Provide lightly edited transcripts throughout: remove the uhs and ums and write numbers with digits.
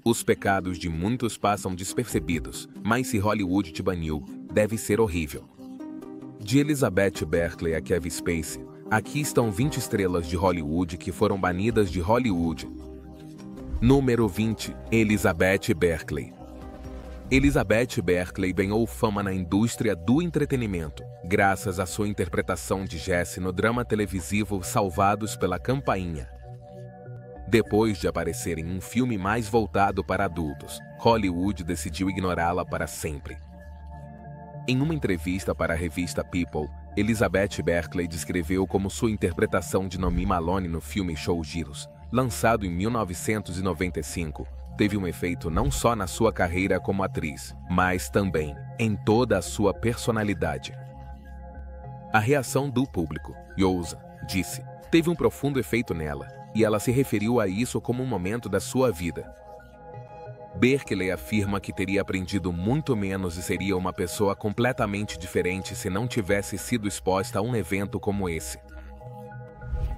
Os pecados de muitos passam despercebidos, mas se Hollywood te baniu, deve ser horrível. De Elizabeth Berkley a Kevin Spacey, aqui estão 20 estrelas de Hollywood que foram banidas de Hollywood. Número 20. Elizabeth Berkley. Elizabeth Berkley ganhou fama na indústria do entretenimento, graças à sua interpretação de Jessie no drama televisivo Salvados pela Campainha. Depois de aparecer em um filme mais voltado para adultos, Hollywood decidiu ignorá-la para sempre. Em uma entrevista para a revista People, Elizabeth Berkley descreveu como sua interpretação de Nomi Malone no filme Show Giros, lançado em 1995, teve um efeito não só na sua carreira como atriz, mas também em toda a sua personalidade. A reação do público, Yousa, disse, teve um profundo efeito nela, e ela se referiu a isso como um momento da sua vida. Berkley afirma que teria aprendido muito menos e seria uma pessoa completamente diferente se não tivesse sido exposta a um evento como esse.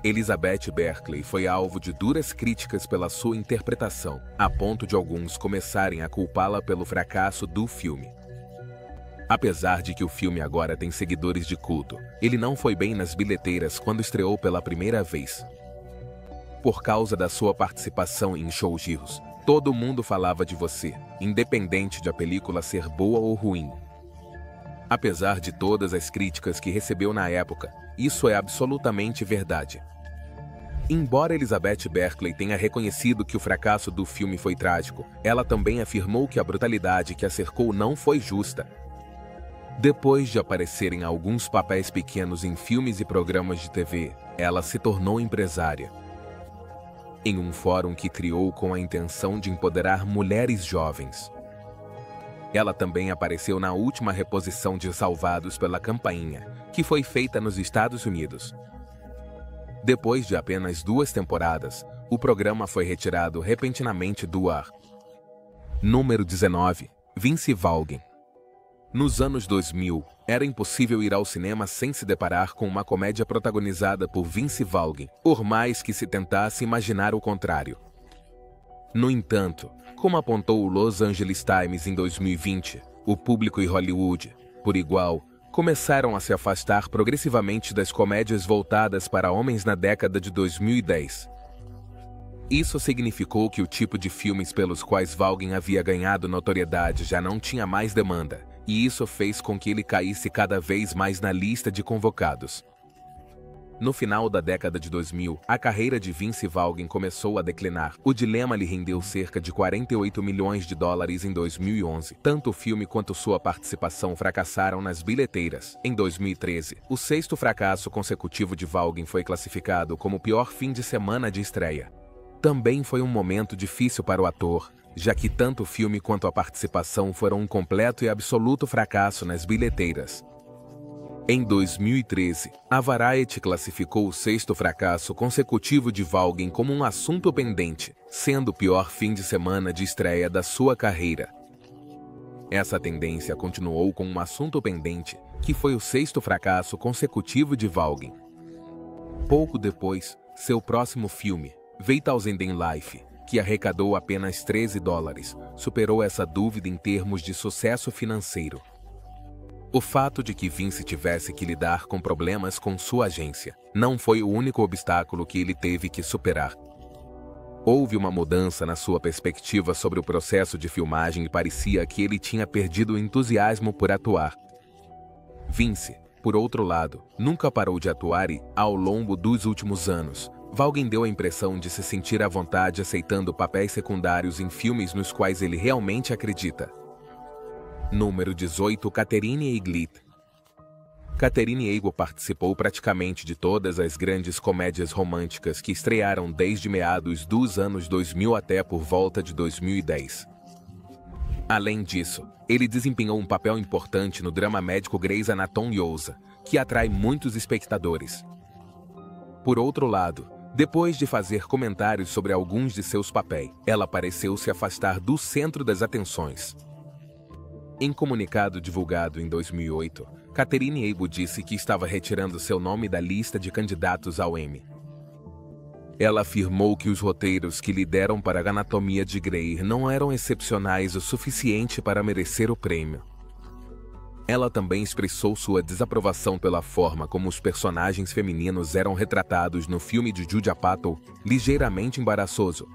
Elizabeth Berkley foi alvo de duras críticas pela sua interpretação, a ponto de alguns começarem a culpá-la pelo fracasso do filme. Apesar de que o filme agora tem seguidores de culto, ele não foi bem nas bilheteiras quando estreou pela primeira vez. Por causa da sua participação em Show Giros, todo mundo falava de você, independente de a película ser boa ou ruim. Apesar de todas as críticas que recebeu na época, isso é absolutamente verdade. Embora Elizabeth Berkley tenha reconhecido que o fracasso do filme foi trágico, ela também afirmou que a brutalidade que a cercou não foi justa. Depois de aparecer em alguns papéis pequenos em filmes e programas de TV, ela se tornou empresária. Em um fórum que criou com a intenção de empoderar mulheres jovens. Ela também apareceu na última reposição de Salvados pela Campainha, que foi feita nos Estados Unidos. Depois de apenas 2 temporadas, o programa foi retirado repentinamente do ar. Número 19. Vince Vaughn. Nos anos 2000, era impossível ir ao cinema sem se deparar com uma comédia protagonizada por Vince Vaughn, por mais que se tentasse imaginar o contrário. No entanto, como apontou o Los Angeles Times em 2020, o público e Hollywood, por igual, começaram a se afastar progressivamente das comédias voltadas para homens na década de 2010. Isso significou que o tipo de filmes pelos quais Vaughn havia ganhado notoriedade já não tinha mais demanda, e isso fez com que ele caísse cada vez mais na lista de convocados. No final da década de 2000, a carreira de Vince Vaughn começou a declinar. O Dilema lhe rendeu cerca de 48 milhões de dólares em 2011. Tanto o filme quanto sua participação fracassaram nas bilheteiras. Em 2013, o 6º fracasso consecutivo de Vaughn foi classificado como o pior fim de semana de estreia. Também foi um momento difícil para o ator, já que tanto o filme quanto a participação foram um completo e absoluto fracasso nas bilheteiras. Em 2013, a Variety classificou o 6º fracasso consecutivo de Vaughn como um assunto pendente, sendo o pior fim de semana de estreia da sua carreira. Essa tendência continuou com um assunto pendente, que foi o 6º fracasso consecutivo de Vaughn. Pouco depois, seu próximo filme, 2000 in Life, que arrecadou apenas 13 dólares, superou essa dúvida em termos de sucesso financeiro. O fato de que Vince tivesse que lidar com problemas com sua agência não foi o único obstáculo que ele teve que superar. Houve uma mudança na sua perspectiva sobre o processo de filmagem e parecia que ele tinha perdido o entusiasmo por atuar. Vince, por outro lado, nunca parou de atuar e, ao longo dos últimos anos, Vaughn deu a impressão de se sentir à vontade aceitando papéis secundários em filmes nos quais ele realmente acredita. Número 18. Katherine Heigl. Katherine Heigl participou praticamente de todas as grandes comédias românticas que estrearam desde meados dos anos 2000 até por volta de 2010. Além disso, ele desempenhou um papel importante no drama médico Grey's Anatomy Yousa, que atrai muitos espectadores. Por outro lado, depois de fazer comentários sobre alguns de seus papéis, ela pareceu se afastar do centro das atenções. Em comunicado divulgado em 2008, Katherine Heigl disse que estava retirando seu nome da lista de candidatos ao Emmy. Ela afirmou que os roteiros que lhe deram para a Anatomia de Grey não eram excepcionais o suficiente para merecer o prêmio. Ela também expressou sua desaprovação pela forma como os personagens femininos eram retratados no filme de Judd Apatow, ligeiramente embaraçoso.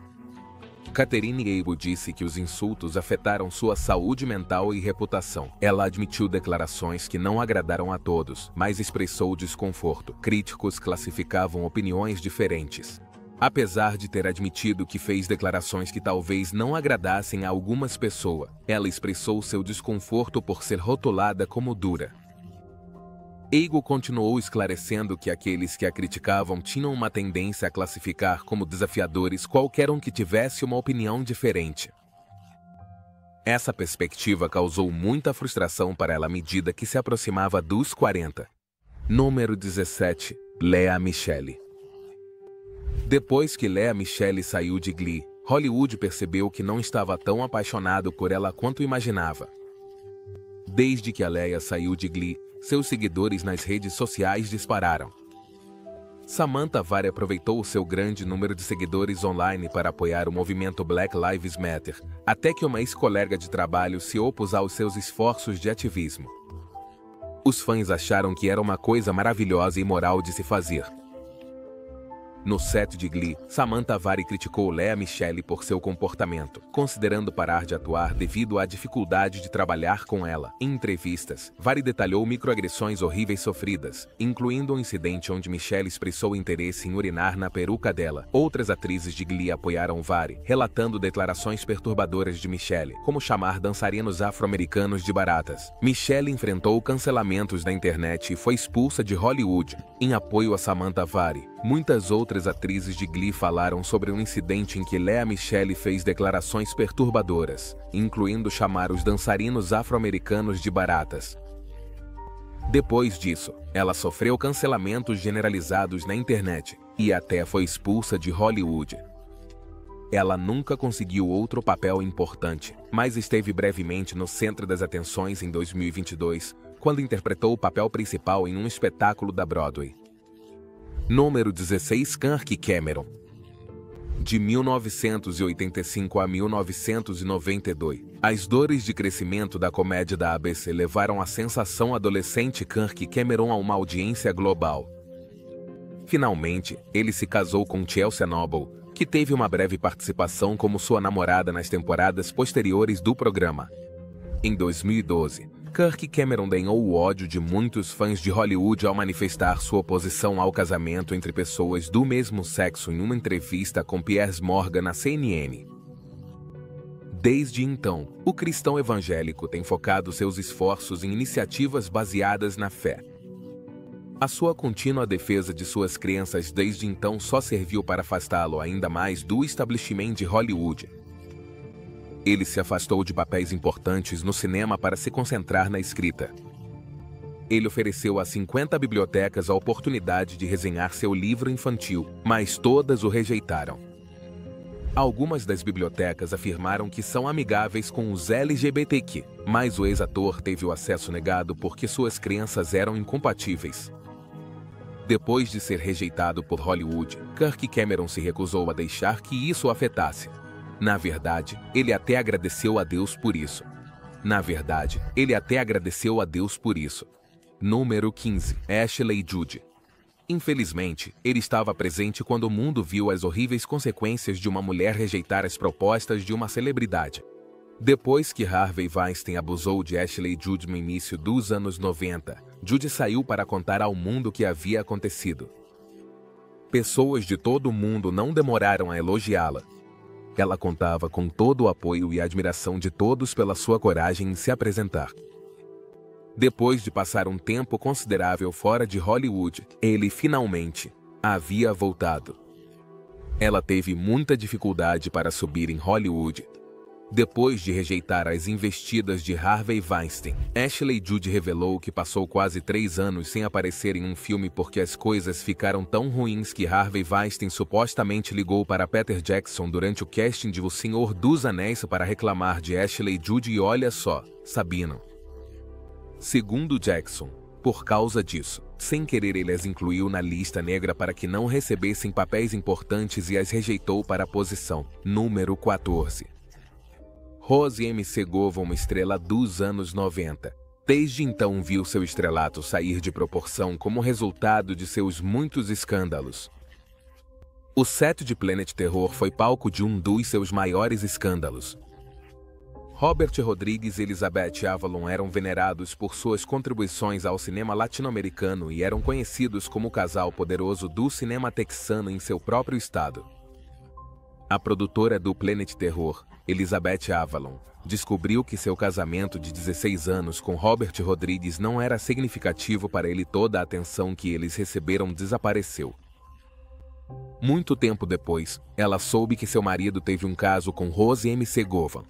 Catherine Abel disse que os insultos afetaram sua saúde mental e reputação. Ela admitiu declarações que não agradaram a todos, mas expressou desconforto. Críticos classificavam opiniões diferentes. Apesar de ter admitido que fez declarações que talvez não agradassem a algumas pessoas, ela expressou seu desconforto por ser rotulada como dura. Abel continuou esclarecendo que aqueles que a criticavam tinham uma tendência a classificar como desafiadores qualquer um que tivesse uma opinião diferente. Essa perspectiva causou muita frustração para ela à medida que se aproximava dos 40. Número 17. Lea Michele. Depois que Lea Michele saiu de Glee, Hollywood percebeu que não estava tão apaixonado por ela quanto imaginava. Desde que a Lea saiu de Glee, seus seguidores nas redes sociais dispararam. Samantha Vari aproveitou o seu grande número de seguidores online para apoiar o movimento Black Lives Matter, até que uma ex-colega de trabalho se opôs aos seus esforços de ativismo. Os fãs acharam que era uma coisa maravilhosa e moral de se fazer. No set de Glee, Samantha Vari criticou Lea Michele por seu comportamento, considerando parar de atuar devido à dificuldade de trabalhar com ela. Em entrevistas, Vari detalhou microagressões horríveis sofridas, incluindo um incidente onde Michele expressou interesse em urinar na peruca dela. Outras atrizes de Glee apoiaram Vari, relatando declarações perturbadoras de Michele, como chamar dançarinos afro-americanos de baratas. Michele enfrentou cancelamentos na internet e foi expulsa de Hollywood. Em apoio a Samantha Vari, muitas outras atrizes de Glee falaram sobre um incidente em que Lea Michele fez declarações perturbadoras, incluindo chamar os dançarinos afro-americanos de baratas. Depois disso, ela sofreu cancelamentos generalizados na internet e até foi expulsa de Hollywood. Ela nunca conseguiu outro papel importante, mas esteve brevemente no centro das atenções em 2022, quando interpretou o papel principal em um espetáculo da Broadway. Número 16. Kirk Cameron. De 1985 a 1992, as dores de crescimento da comédia da ABC levaram a sensação adolescente Kirk Cameron a uma audiência global. Finalmente, ele se casou com Chelsea Noble, que teve uma breve participação como sua namorada nas temporadas posteriores do programa. Em 2012, Kirk Cameron ganhou o ódio de muitos fãs de Hollywood ao manifestar sua oposição ao casamento entre pessoas do mesmo sexo em uma entrevista com Piers Morgan na CNN. Desde então, o cristão evangélico tem focado seus esforços em iniciativas baseadas na fé. A sua contínua defesa de suas crenças desde então só serviu para afastá-lo ainda mais do establishment de Hollywood. Ele se afastou de papéis importantes no cinema para se concentrar na escrita. Ele ofereceu a 50 bibliotecas a oportunidade de resenhar seu livro infantil, mas todas o rejeitaram. Algumas das bibliotecas afirmaram que são amigáveis com os LGBTQ, mas o ex-ator teve o acesso negado porque suas crenças eram incompatíveis. Depois de ser rejeitado por Hollywood, Kirk Cameron se recusou a deixar que isso o afetasse. Na verdade, ele até agradeceu a Deus por isso. Número 15. Ashley Judd. Infelizmente, ele estava presente quando o mundo viu as horríveis consequências de uma mulher rejeitar as propostas de uma celebridade. Depois que Harvey Weinstein abusou de Ashley Judd no início dos anos 90, Judd saiu para contar ao mundo o que havia acontecido. Pessoas de todo o mundo não demoraram a elogiá-la. Ela contava com todo o apoio e admiração de todos pela sua coragem em se apresentar. Depois de passar um tempo considerável fora de Hollywood, ele finalmente havia voltado. Ela teve muita dificuldade para subir em Hollywood. Depois de rejeitar as investidas de Harvey Weinstein, Ashley Judd revelou que passou quase 3 anos sem aparecer em um filme porque as coisas ficaram tão ruins que Harvey Weinstein supostamente ligou para Peter Jackson durante o casting de O Senhor dos Anéis para reclamar de Ashley Judd e olha só, sabiam. Segundo Jackson, Por causa disso, sem querer ele as incluiu na lista negra para que não recebessem papéis importantes e as rejeitou para a posição número 14. Rose M. Segova, uma estrela dos anos 90. Desde então viu seu estrelato sair de proporção como resultado de seus muitos escândalos. O set de Planet Terror foi palco de um dos seus maiores escândalos. Robert Rodrigues e Elizabeth Avalon eram venerados por suas contribuições ao cinema latino-americano e eram conhecidos como o casal poderoso do cinema texano em seu próprio estado. A produtora do Planet Terror, Elizabeth Avalon, descobriu que seu casamento de 16 anos com Robert Rodrigues não era significativo para ele. Toda a atenção que eles receberam desapareceu. Muito tempo depois, ela soube que seu marido teve um caso com Rose M. Segova.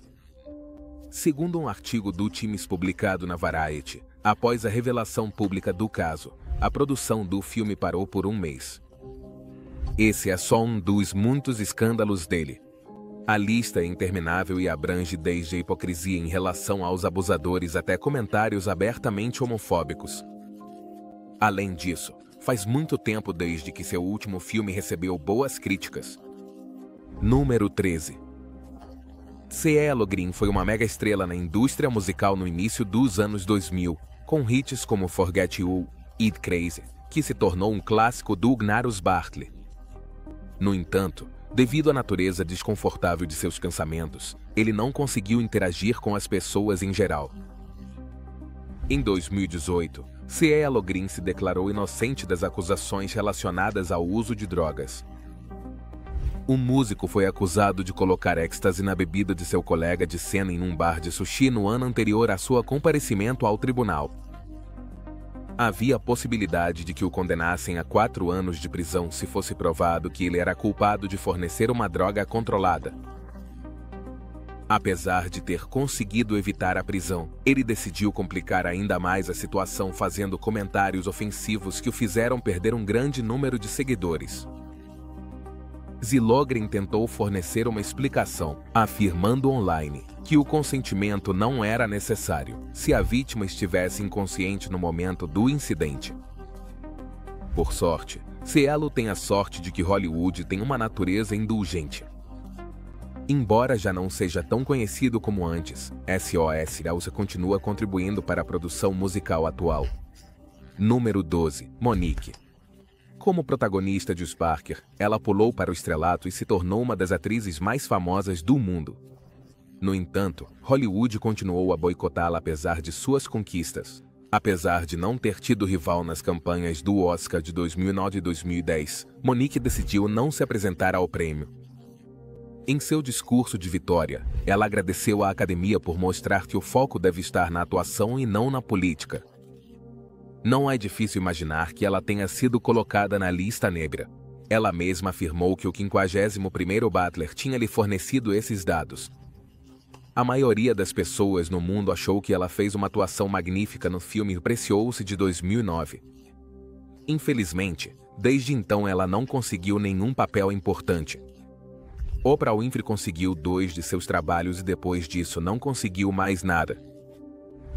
Segundo um artigo do Times publicado na Variety, após a revelação pública do caso, a produção do filme parou por um mês. Esse é só um dos muitos escândalos dele. A lista é interminável e abrange desde a hipocrisia em relação aos abusadores até comentários abertamente homofóbicos. Além disso, faz muito tempo desde que seu último filme recebeu boas críticas. Número 13. CeeLo Green foi uma mega estrela na indústria musical no início dos anos 2000, com hits como Forget You e Crazy, que se tornou um clássico do Gnarls Barkley. No entanto, devido à natureza desconfortável de seus pensamentos, ele não conseguiu interagir com as pessoas em geral. Em 2018, CeeLo Green se declarou inocente das acusações relacionadas ao uso de drogas. O músico foi acusado de colocar êxtase na bebida de seu colega de cena em um bar de sushi no ano anterior a seu comparecimento ao tribunal. Havia a possibilidade de que o condenassem a 4 anos de prisão se fosse provado que ele era culpado de fornecer uma droga controlada. Apesar de ter conseguido evitar a prisão, ele decidiu complicar ainda mais a situação fazendo comentários ofensivos que o fizeram perder um grande número de seguidores. CeeLo Green tentou fornecer uma explicação, afirmando online que o consentimento não era necessário se a vítima estivesse inconsciente no momento do incidente. Por sorte, CeeLo tem a sorte de que Hollywood tem uma natureza indulgente. Embora já não seja tão conhecido como antes, SOS Elsa continua contribuindo para a produção musical atual. Número 12. Monique. Como protagonista de Sparker, ela pulou para o estrelato e se tornou uma das atrizes mais famosas do mundo. No entanto, Hollywood continuou a boicotá-la apesar de suas conquistas. Apesar de não ter tido rival nas campanhas do Oscar de 2009 e 2010, Monique decidiu não se apresentar ao prêmio. Em seu discurso de vitória, ela agradeceu à academia por mostrar que o foco deve estar na atuação e não na política. Não é difícil imaginar que ela tenha sido colocada na lista negra. Ela mesma afirmou que o 51º Butler tinha lhe fornecido esses dados. A maioria das pessoas no mundo achou que ela fez uma atuação magnífica no filme Precious de 2009. Infelizmente, desde então ela não conseguiu nenhum papel importante. Oprah Winfrey conseguiu 2 de seus trabalhos e depois disso não conseguiu mais nada.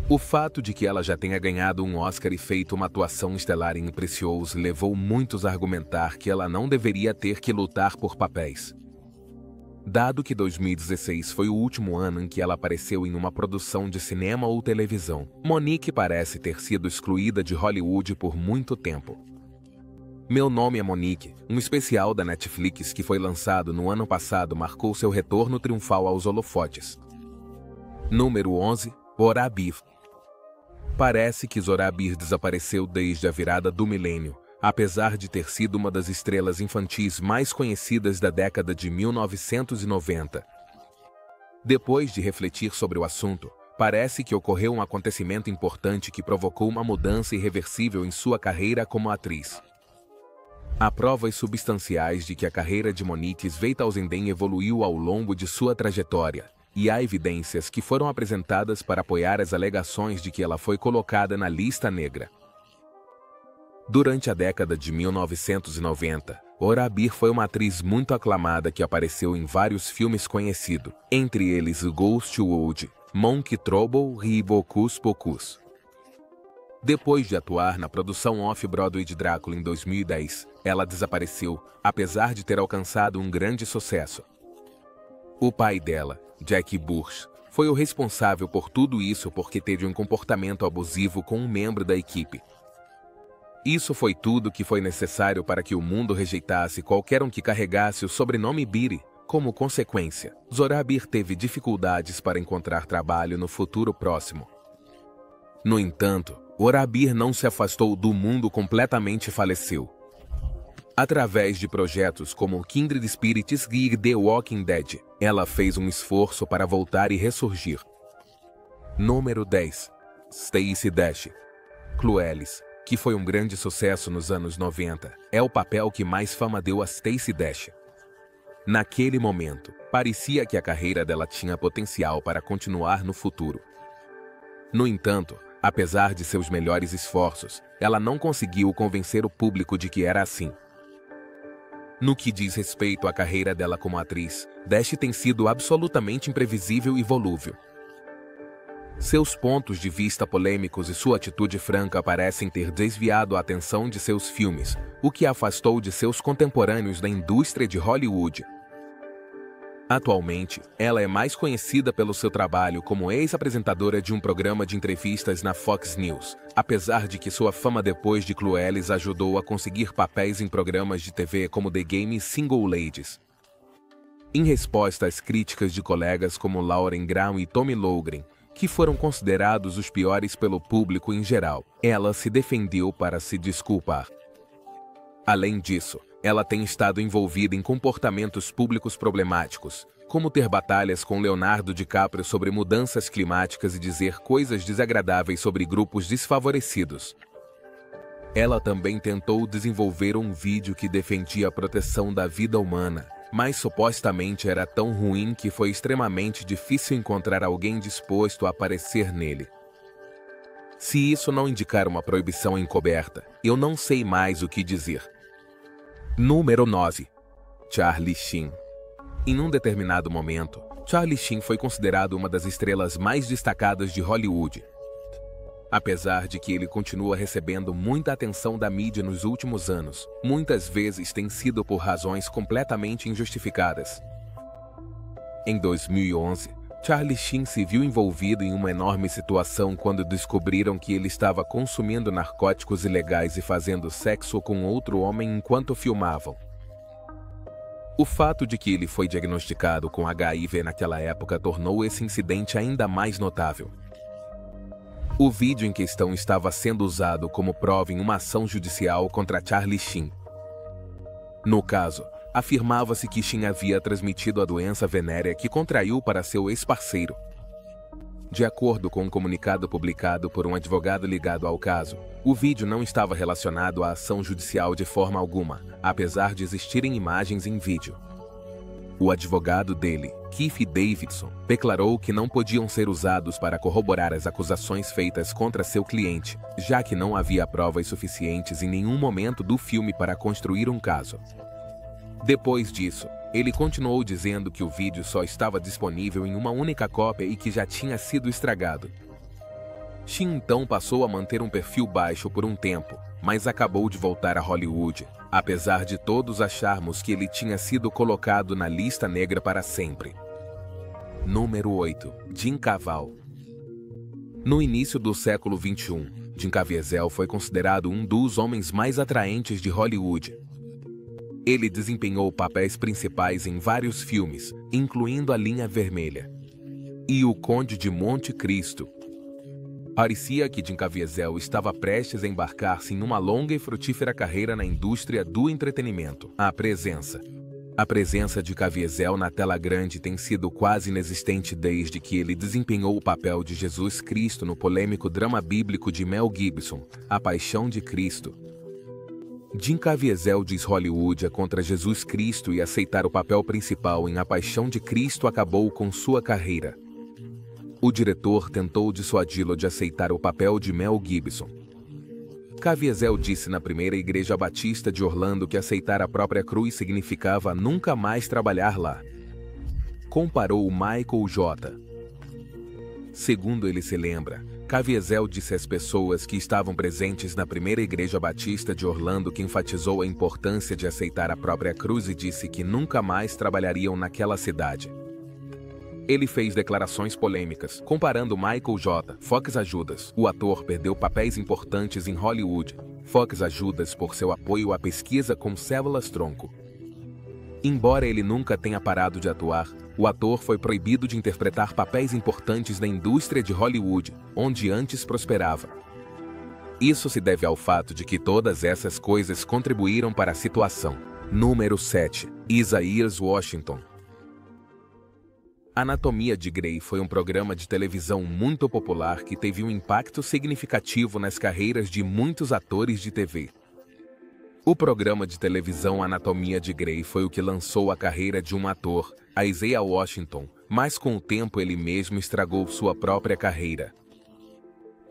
O fato de que ela já tenha ganhado um Oscar e feito uma atuação estelar em Precious levou muitos a argumentar que ela não deveria ter que lutar por papéis. Dado que 2016 foi o último ano em que ela apareceu em uma produção de cinema ou televisão, Monique parece ter sido excluída de Hollywood por muito tempo. Meu Nome é Monique, um especial da Netflix que foi lançado no ano passado, marcou seu retorno triunfal aos holofotes. Número 11. Zora Birr. Parece que Zora Birr desapareceu desde a virada do milênio, apesar de ter sido uma das estrelas infantis mais conhecidas da década de 1990. Depois de refletir sobre o assunto, parece que ocorreu um acontecimento importante que provocou uma mudança irreversível em sua carreira como atriz. Há provas substanciais de que a carreira de Monique Sweetaussenden evoluiu ao longo de sua trajetória, e há evidências que foram apresentadas para apoiar as alegações de que ela foi colocada na lista negra. Durante a década de 1990, Zora Birr foi uma atriz muito aclamada que apareceu em vários filmes conhecidos, entre eles Ghost World, Monkey Trouble e Hocus Pocus. Depois de atuar na produção off-Broadway de Drácula em 2010, ela desapareceu, apesar de ter alcançado um grande sucesso. O pai dela, Jack Burch, foi o responsável por tudo isso porque teve um comportamento abusivo com um membro da equipe. Isso foi tudo que foi necessário para que o mundo rejeitasse qualquer um que carregasse o sobrenome Beatty. Como consequência, Zorabir teve dificuldades para encontrar trabalho no futuro próximo. No entanto, Zorabir não se afastou do mundo completamente e faleceu. Através de projetos como Kindred Spirits e The Walking Dead, ela fez um esforço para voltar e ressurgir. Número 10. Stacey Dash. Clueless, que foi um grande sucesso nos anos 90, é o papel que mais fama deu a Stacey Dash. Naquele momento, parecia que a carreira dela tinha potencial para continuar no futuro. No entanto, apesar de seus melhores esforços, ela não conseguiu convencer o público de que era assim. No que diz respeito à carreira dela como atriz, Dash tem sido absolutamente imprevisível e volúvel. Seus pontos de vista polêmicos e sua atitude franca parecem ter desviado a atenção de seus filmes, o que a afastou de seus contemporâneos da indústria de Hollywood. Atualmente, ela é mais conhecida pelo seu trabalho como ex-apresentadora de um programa de entrevistas na Fox News, apesar de que sua fama depois de Clueless ajudou a conseguir papéis em programas de TV como The Game e Single Ladies. Em resposta às críticas de colegas como Lauren Graham e Tommy Loughran, que foram considerados os piores pelo público em geral, ela se defendeu para se desculpar. Além disso, ela tem estado envolvida em comportamentos públicos problemáticos, como ter batalhas com Leonardo DiCaprio sobre mudanças climáticas e dizer coisas desagradáveis sobre grupos desfavorecidos. Ela também tentou desenvolver um vídeo que defendia a proteção da vida humana, mas supostamente era tão ruim que foi extremamente difícil encontrar alguém disposto a aparecer nele. Se isso não indicar uma proibição encoberta, eu não sei mais o que dizer. Número 9. Charlie Sheen. Em um determinado momento, Charlie Sheen foi considerado uma das estrelas mais destacadas de Hollywood. Apesar de que ele continua recebendo muita atenção da mídia nos últimos anos, muitas vezes tem sido por razões completamente injustificadas. Em 2011, Charlie Sheen se viu envolvido em uma enorme situação quando descobriram que ele estava consumindo narcóticos ilegais e fazendo sexo com outro homem enquanto filmavam. O fato de que ele foi diagnosticado com HIV naquela época tornou esse incidente ainda mais notável. O vídeo em questão estava sendo usado como prova em uma ação judicial contra Charlie Sheen. No caso, afirmava-se que Sheen havia transmitido a doença venérea que contraiu para seu ex-parceiro. De acordo com um comunicado publicado por um advogado ligado ao caso, o vídeo não estava relacionado à ação judicial de forma alguma, apesar de existirem imagens em vídeo. O advogado dele, Keith Davidson, declarou que não podiam ser usados para corroborar as acusações feitas contra seu cliente, já que não havia provas suficientes em nenhum momento do filme para construir um caso. Depois disso, ele continuou dizendo que o vídeo só estava disponível em uma única cópia e que já tinha sido estragado. Sheen então passou a manter um perfil baixo por um tempo, mas acabou de voltar a Hollywood, apesar de todos acharmos que ele tinha sido colocado na lista negra para sempre. Número 8. Jim Caviezel. No início do século XXI, Jim Caviezel foi considerado um dos homens mais atraentes de Hollywood. Ele desempenhou papéis principais em vários filmes, incluindo A Linha Vermelha e O Conde de Monte Cristo. Parecia que Jim Caviezel estava prestes a embarcar-se em uma longa e frutífera carreira na indústria do entretenimento. A presença de Caviezel na tela grande tem sido quase inexistente desde que ele desempenhou o papel de Jesus Cristo no polêmico drama bíblico de Mel Gibson, A Paixão de Cristo. Jim Caviezel diz Hollywood é contra Jesus Cristo e aceitar o papel principal em A Paixão de Cristo acabou com sua carreira. O diretor tentou dissuadi-lo de aceitar o papel de Mel Gibson. Caviezel disse na primeira igreja batista de Orlando que aceitar a própria cruz significava nunca mais trabalhar lá. Comparou Michael J. Segundo ele se lembra, Caviezel disse às pessoas que estavam presentes na primeira igreja batista de Orlando que enfatizou a importância de aceitar a própria cruz e disse que nunca mais trabalhariam naquela cidade. Ele fez declarações polêmicas, comparando Michael J. Fox a Judas. O ator perdeu papéis importantes em Hollywood. Fox a Judas por seu apoio à pesquisa com células-tronco. Embora ele nunca tenha parado de atuar, o ator foi proibido de interpretar papéis importantes na indústria de Hollywood, onde antes prosperava. Isso se deve ao fato de que todas essas coisas contribuíram para a situação. Número 7. Isaiah Washington. Anatomia de Grey foi um programa de televisão muito popular que teve um impacto significativo nas carreiras de muitos atores de TV. O programa de televisão Anatomia de Grey foi o que lançou a carreira de um ator, Isaiah Washington, mas com o tempo ele mesmo estragou sua própria carreira.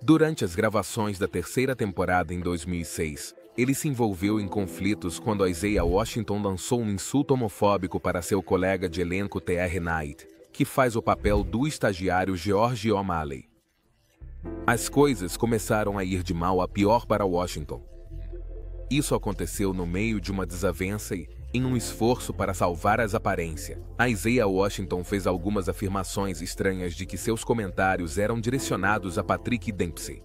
Durante as gravações da terceira temporada em 2006, ele se envolveu em conflitos quando Isaiah Washington lançou um insulto homofóbico para seu colega de elenco T.R. Knight, que faz o papel do estagiário George O'Malley. As coisas começaram a ir de mal a pior para Washington. Isso aconteceu no meio de uma desavença e, em um esforço para salvar as aparências, Isaiah Washington fez algumas afirmações estranhas de que seus comentários eram direcionados a Patrick Dempsey.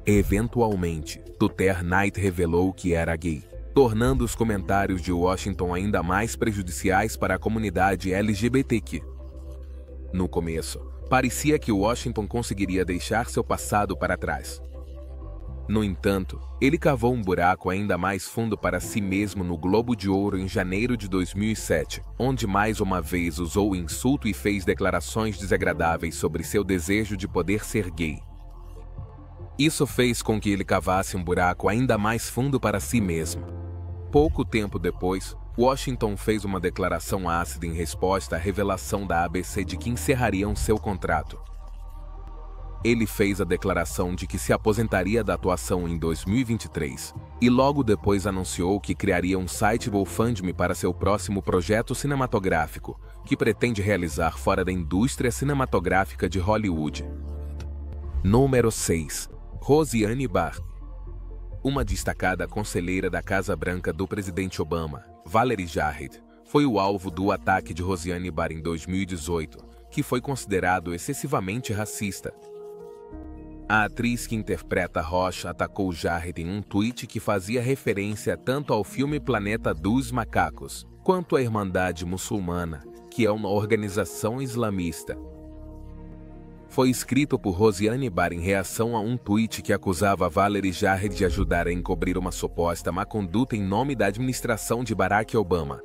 Eventualmente, T.R. Knight revelou que era gay, tornando os comentários de Washington ainda mais prejudiciais para a comunidade LGBTQ. No começo, parecia que Washington conseguiria deixar seu passado para trás. No entanto, ele cavou um buraco ainda mais fundo para si mesmo no Globo de Ouro em janeiro de 2007, onde mais uma vez usou o insulto e fez declarações desagradáveis sobre seu desejo de poder ser gay. Isso fez com que ele cavasse um buraco ainda mais fundo para si mesmo. Pouco tempo depois, Washington fez uma declaração ácida em resposta à revelação da ABC de que encerrariam seu contrato. Ele fez a declaração de que se aposentaria da atuação em 2023, e logo depois anunciou que criaria um site GoFundMe para seu próximo projeto cinematográfico, que pretende realizar fora da indústria cinematográfica de Hollywood. Número 6. Rosiane Barr. Uma destacada conselheira da Casa Branca do presidente Obama, Valerie Jarrett, foi o alvo do ataque de Rosiane Barr em 2018, que foi considerado excessivamente racista. A atriz que interpreta Rocha atacou Jarrett em um tweet que fazia referência tanto ao filme Planeta dos Macacos, quanto à Irmandade Muçulmana, que é uma organização islamista. Foi escrito por Rosiane Barr em reação a um tweet que acusava Valerie Jarrett de ajudar a encobrir uma suposta má conduta em nome da administração de Barack Obama.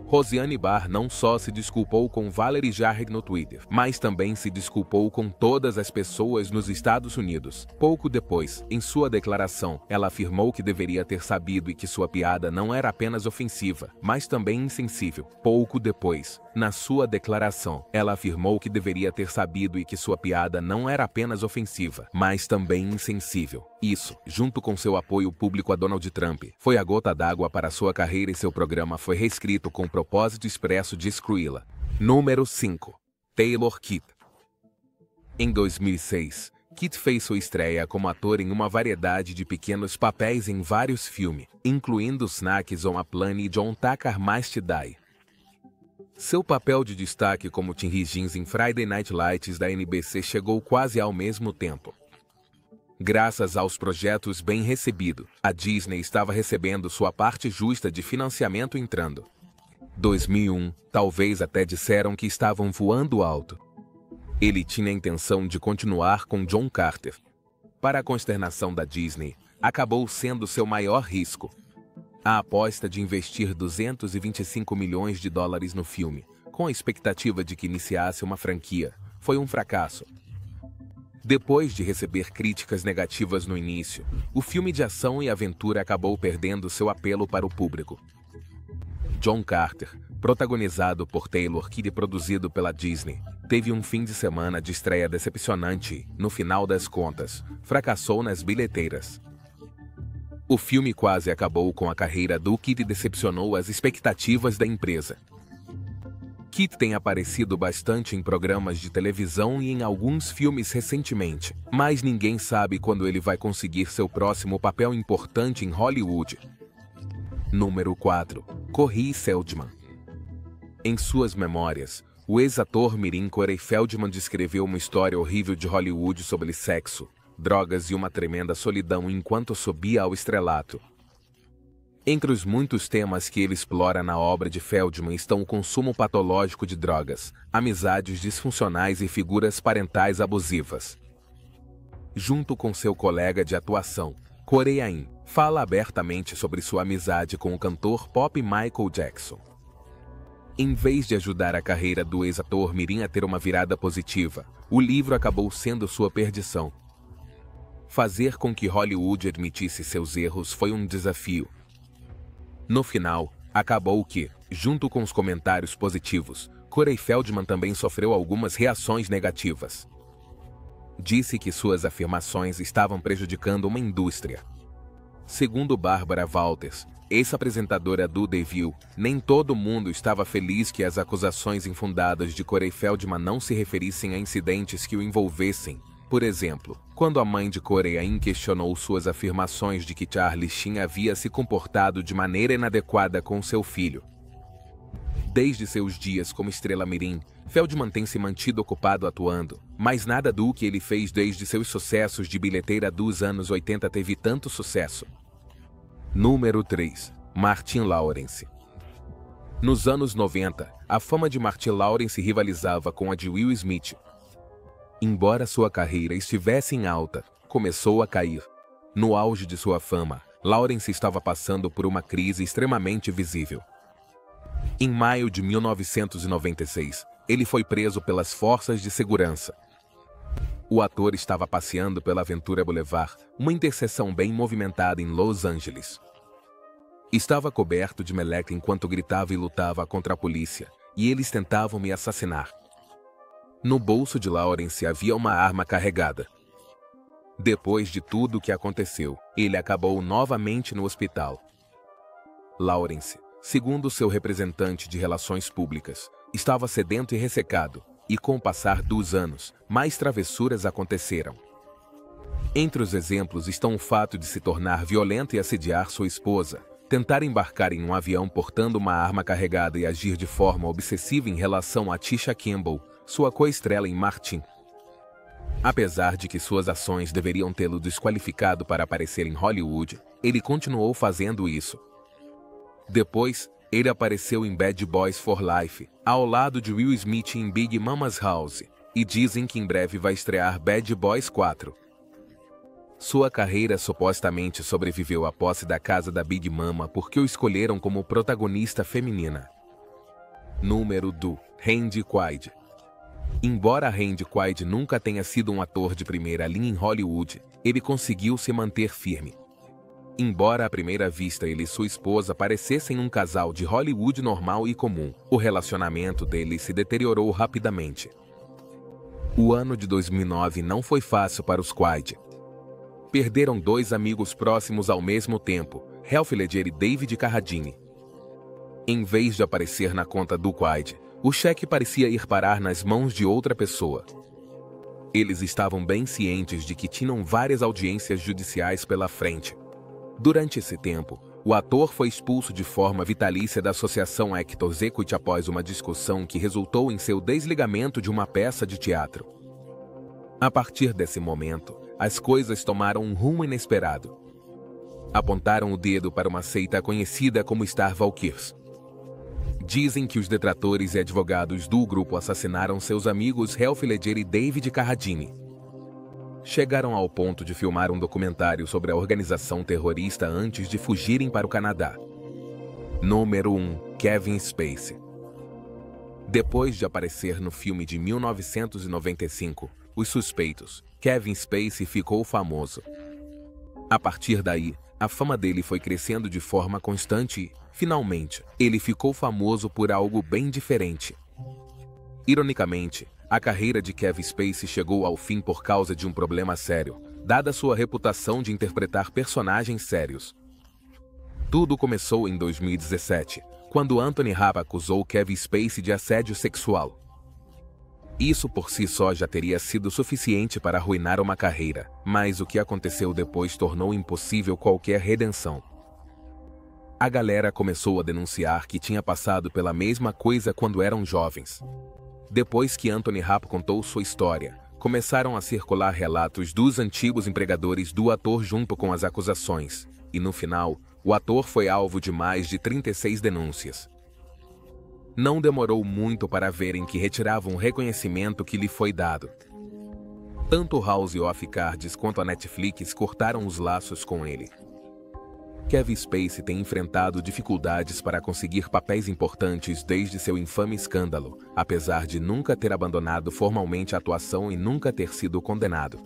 Rosiane Barr não só se desculpou com Valerie Jarrett no Twitter, mas também se desculpou com todas as pessoas nos Estados Unidos. Pouco depois, em sua declaração, ela afirmou que deveria ter sabido e que sua piada não era apenas ofensiva, mas também insensível. Pouco depois, na sua declaração, ela afirmou que deveria ter sabido e que sua piada não era apenas ofensiva, mas também insensível. Isso, junto com seu apoio público a Donald Trump, foi a gota d'água para sua carreira e seu programa foi reescrito com o propósito expresso de excluí-la. Número 5. Taylor Kitt. Em 2006, Kitt fez sua estreia como ator em uma variedade de pequenos papéis em vários filmes, incluindo Snacks on a Plane e John Tucker Must Die. Seu papel de destaque como Tim Higgins em Friday Night Lights da NBC chegou quase ao mesmo tempo. Graças aos projetos bem recebidos, a Disney estava recebendo sua parte justa de financiamento entrando. 2001, talvez até disseram que estavam voando alto. Ele tinha a intenção de continuar com John Carter. Para a consternação da Disney, acabou sendo seu maior risco. A aposta de investir $225 milhões no filme, com a expectativa de que iniciasse uma franquia, foi um fracasso. Depois de receber críticas negativas no início, o filme de ação e aventura acabou perdendo seu apelo para o público. John Carter, protagonizado por Taylor Kitt e produzido pela Disney, teve um fim de semana de estreia decepcionante e, no final das contas, fracassou nas bilheteiras. O filme quase acabou com a carreira do Kitt e decepcionou as expectativas da empresa. Kit tem aparecido bastante em programas de televisão e em alguns filmes recentemente, mas ninguém sabe quando ele vai conseguir seu próximo papel importante em Hollywood. Número 4. Corey Feldman. Em suas memórias, o ex-ator mirim Corey Feldman descreveu uma história horrível de Hollywood sobre sexo, drogas e uma tremenda solidão enquanto subia ao estrelato. Entre os muitos temas que ele explora na obra de Feldman estão o consumo patológico de drogas, amizades disfuncionais e figuras parentais abusivas. Junto com seu colega de atuação, Corey Haim, fala abertamente sobre sua amizade com o cantor pop Michael Jackson. Em vez de ajudar a carreira do ex-ator mirim a ter uma virada positiva, o livro acabou sendo sua perdição. Fazer com que Hollywood admitisse seus erros foi um desafio. No final, acabou que, junto com os comentários positivos, Corey Feldman também sofreu algumas reações negativas. Disse que suas afirmações estavam prejudicando uma indústria. Segundo Barbara Walters, ex-apresentadora do The View, nem todo mundo estava feliz que as acusações infundadas de Corey Feldman não se referissem a incidentes que o envolvessem. Por exemplo, quando a mãe de Corey Haim questionou suas afirmações de que Charlie Sheen havia se comportado de maneira inadequada com seu filho. Desde seus dias como estrela mirim, Feldman tem se mantido ocupado atuando, mas nada do que ele fez desde seus sucessos de bilheteira dos anos 80 teve tanto sucesso. Número 3. Martin Lawrence. Nos anos 90, a fama de Martin Lawrence rivalizava com a de Will Smith. Embora sua carreira estivesse em alta, começou a cair. No auge de sua fama, Lawrence estava passando por uma crise extremamente visível. Em maio de 1996, ele foi preso pelas forças de segurança. O ator estava passeando pela Ventura Boulevard, uma interseção bem movimentada em Los Angeles. Estava coberto de meleca enquanto gritava e lutava contra a polícia, e eles tentavam me assassinar. No bolso de Lawrence havia uma arma carregada. Depois de tudo o que aconteceu, ele acabou novamente no hospital. Lawrence, segundo seu representante de relações públicas, estava sedento e ressecado, e com o passar dos anos, mais travessuras aconteceram. Entre os exemplos estão o fato de se tornar violento e assediar sua esposa, tentar embarcar em um avião portando uma arma carregada e agir de forma obsessiva em relação a Tisha Campbell, sua co-estrela em Martin. Apesar de que suas ações deveriam tê-lo desqualificado para aparecer em Hollywood, ele continuou fazendo isso. Depois, ele apareceu em Bad Boys for Life, ao lado de Will Smith em Big Mama's House, e dizem que em breve vai estrear Bad Boys 4. Sua carreira supostamente sobreviveu à posse da casa da Big Mama porque o escolheram como protagonista feminina. Número 2. Randy Quaid. Embora Randy Quaid nunca tenha sido um ator de primeira linha em Hollywood, ele conseguiu se manter firme. Embora à primeira vista ele e sua esposa parecessem um casal de Hollywood normal e comum, o relacionamento deles se deteriorou rapidamente. O ano de 2009 não foi fácil para os Quaid. Perderam dois amigos próximos ao mesmo tempo, Heath Ledger e David Carradine. Em vez de aparecer na conta do Quaid, o cheque parecia ir parar nas mãos de outra pessoa. Eles estavam bem cientes de que tinham várias audiências judiciais pela frente. Durante esse tempo, o ator foi expulso de forma vitalícia da Associação Actors Equity após uma discussão que resultou em seu desligamento de uma peça de teatro. A partir desse momento, as coisas tomaram um rumo inesperado. Apontaram o dedo para uma seita conhecida como Star Walkers. Dizem que os detratores e advogados do grupo assassinaram seus amigos Heath Ledger e David Carradine. Chegaram ao ponto de filmar um documentário sobre a organização terrorista antes de fugirem para o Canadá. Número 1. Kevin Spacey. Depois de aparecer no filme de 1995, Os Suspeitos, Kevin Spacey ficou famoso. A partir daí, a fama dele foi crescendo de forma constante e, finalmente, ele ficou famoso por algo bem diferente. Ironicamente, a carreira de Kevin Spacey chegou ao fim por causa de um problema sério, dada sua reputação de interpretar personagens sérios. Tudo começou em 2017, quando Anthony Rapp acusou Kevin Spacey de assédio sexual. Isso por si só já teria sido suficiente para arruinar uma carreira, mas o que aconteceu depois tornou impossível qualquer redenção. A galera começou a denunciar que tinha passado pela mesma coisa quando eram jovens. Depois que Anthony Rapp contou sua história, começaram a circular relatos dos antigos empregadores do ator junto com as acusações, e no final, o ator foi alvo de mais de 36 denúncias. Não demorou muito para verem que retiravam o reconhecimento que lhe foi dado. Tanto House of Cards quanto a Netflix cortaram os laços com ele. Kevin Spacey tem enfrentado dificuldades para conseguir papéis importantes desde seu infame escândalo, apesar de nunca ter abandonado formalmente a atuação e nunca ter sido condenado.